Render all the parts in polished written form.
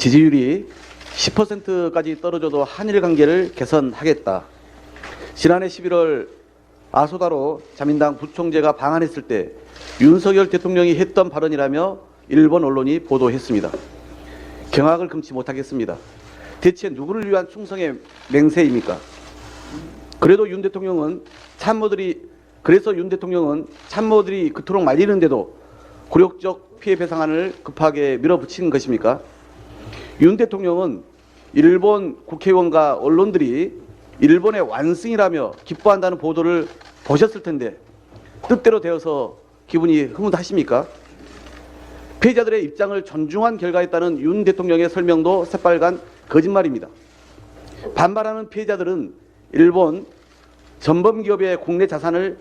지지율이 10%까지 떨어져도 한일 관계를 개선하겠다. 지난해 11월 아소다로 자민당 부총재가 방한했을 때 윤석열 대통령이 했던 발언이라며 일본 언론이 보도했습니다. 경악을 금치 못하겠습니다. 대체 누구를 위한 충성의 맹세입니까? 그래서 윤 대통령은 참모들이 그토록 말리는데도 굴욕적 피해 배상안을 급하게 밀어붙인 것입니까? 윤 대통령은 일본 국회의원과 언론들이 일본의 완승이라며 기뻐한다는 보도를 보셨을 텐데 뜻대로 되어서 기분이 흐뭇하십니까? 피해자들의 입장을 존중한 결과였다는 윤 대통령의 설명도 새빨간 거짓말입니다. 반발하는 피해자들은 일본 전범기업의 국내 자산을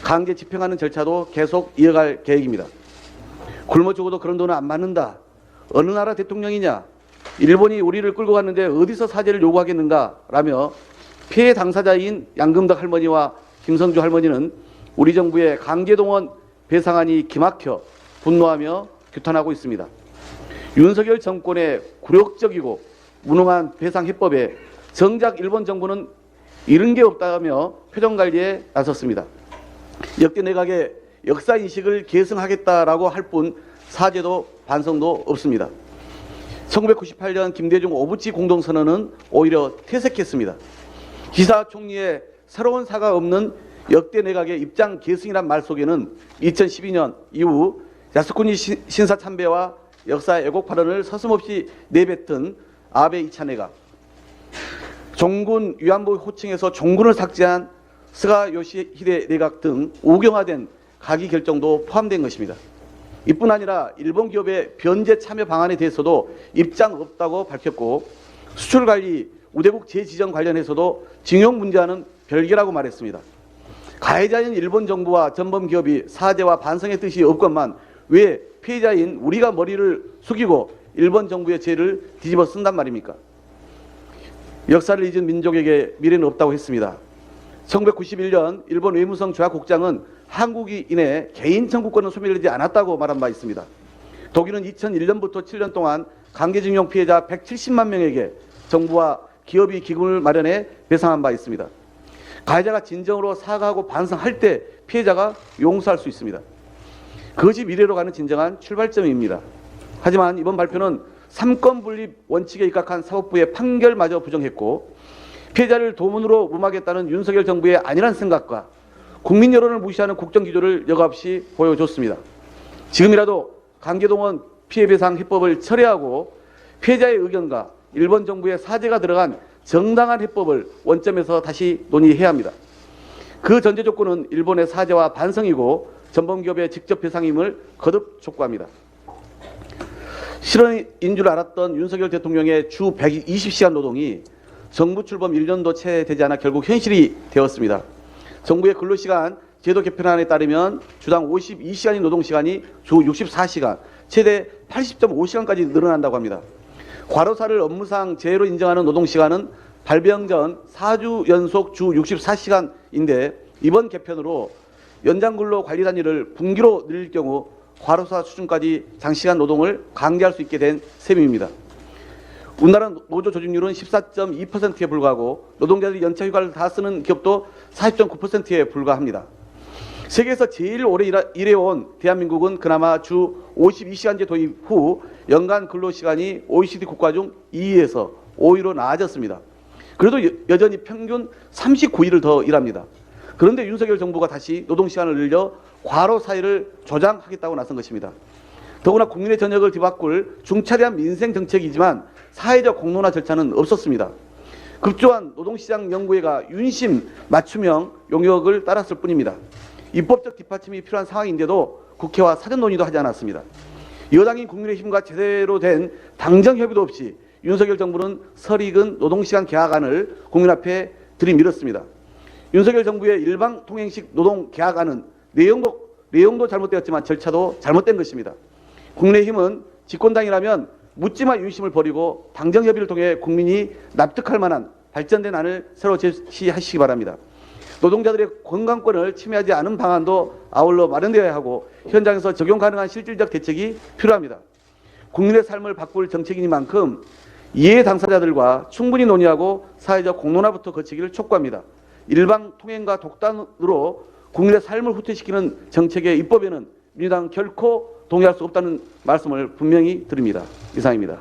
강제 집행하는 절차도 계속 이어갈 계획입니다. 굶어 죽어도 그런 돈은 안 받는다. 어느 나라 대통령이냐? 일본이 우리를 끌고 갔는데 어디서 사죄를 요구하겠는가? 라며 피해 당사자인 양금덕 할머니와 김성주 할머니는 우리 정부의 강제동원 배상안이 기막혀 분노하며 규탄하고 있습니다. 윤석열 정권의 굴욕적이고 무능한 배상 해법에 정작 일본 정부는 이른 게 없다며 표정관리에 나섰습니다. 역대 내각의 역사인식을 계승하겠다라고 할 뿐 사죄도 반성도 없습니다. 1998년 김대중 오부치 공동선언은 오히려 퇴색했습니다. 기사 총리의 새로운 사과 없는 역대 내각의 입장 계승이란 말 속에는 2012년 이후 야스쿠니 신사 참배와 역사 왜곡 발언을 서슴없이 내뱉은 아베 2차 내각, 종군 위안부 호칭에서 종군을 삭제한 스가 요시히데 내각 등 우경화된 가기 결정도 포함된 것입니다. 이뿐 아니라 일본 기업의 변제 참여 방안에 대해서도 입장 없다고 밝혔고 수출관리 우대국 재지정 관련해서도 징용 문제와는 별개라고 말했습니다. 가해자인 일본 정부와 전범기업이 사죄와 반성의 뜻이 없건만 왜 피해자인 우리가 머리를 숙이고 일본 정부의 죄를 뒤집어 쓴단 말입니까? 역사를 잊은 민족에게 미래는 없다고 했습니다. 1991년 일본 외무성 조약국장은 한국이 이내 개인 청구권은 소멸되지 않았다고 말한 바 있습니다. 독일은 2001년부터 7년 동안 강제징용 피해자 170만 명에게 정부와 기업이 기금을 마련해 배상한 바 있습니다. 가해자가 진정으로 사과하고 반성할 때 피해자가 용서할 수 있습니다. 그것이 미래로 가는 진정한 출발점입니다. 하지만 이번 발표는 삼권 분립 원칙에 입각한 사법부의 판결마저 부정했고 피해자를 도문으로 무마하겠다는 윤석열 정부의 안일한 생각과 국민 여론을 무시하는 국정기조를 여과없이 보여줬습니다. 지금이라도 강제동원 피해배상 해법을 철회하고 피해자의 의견과 일본 정부의 사죄가 들어간 정당한 해법을 원점에서 다시 논의해야 합니다. 그 전제 조건은 일본의 사죄와 반성이고 전범기업의 직접 배상임을 거듭 촉구합니다. 실언인 줄 알았던 윤석열 대통령의 주 120시간 노동이 정부 출범 1년도 채 되지 않아 결국 현실이 되었습니다. 정부의 근로시간 제도 개편안에 따르면 주당 52시간인 노동시간이 주 64시간, 최대 80.5시간까지 늘어난다고 합니다. 과로사를 업무상 재해로 인정하는 노동시간은 발병 전 4주 연속 주 64시간인데 이번 개편으로 연장근로 관리 단위를 분기로 늘릴 경우 과로사 수준까지 장시간 노동을 강제할 수 있게 된 셈입니다. 우리나라 노조 조직률은 14.2%에 불과하고 노동자들이 연차 휴가를 다 쓰는 기업도 40.9%에 불과합니다. 세계에서 제일 오래 일해온 대한민국은 그나마 주 52시간제 도입 후 연간 근로시간이 OECD 국가 중 2위에서 5위로 나아졌습니다. 그래도 여전히 평균 39일을 더 일합니다. 그런데 윤석열 정부가 다시 노동시간을 늘려 과로 사회를 조장하겠다고 나선 것입니다. 더구나 국민의 저녁을 뒤바꿀 중차대한 민생 정책이지만 사회적 공론화 절차는 없었습니다. 급조한 노동시장 연구회가 윤심 맞춤형 용역을 따랐을 뿐입니다. 입법적 뒷받침이 필요한 상황인데도 국회와 사전 논의도 하지 않았습니다. 여당인 국민의힘과 제대로 된 당정 협의도 없이 윤석열 정부는 설익은 노동시간 계약안을 국민 앞에 들이밀었습니다. 윤석열 정부의 일방통행식 노동 계약안은 내용도 잘못되었지만 절차도 잘못된 것입니다. 국민의힘은 집권당이라면 묻지마 윤심을 버리고 당정 협의를 통해 국민이 납득할 만한 발전된 안을 새로 제시하시기 바랍니다. 노동자들의 건강권을 침해하지 않은 방안도 아울러 마련되어야 하고 현장에서 적용 가능한 실질적 대책이 필요합니다. 국민의 삶을 바꿀 정책이니만큼 이해 당사자들과 충분히 논의하고 사회적 공론화부터 거치기를 촉구합니다. 일방 통행과 독단으로 국민의 삶을 후퇴시키는 정책의 입법에는 민주당 결코 동의할 수 없다는 말씀을 분명히 드립니다. 이상입니다.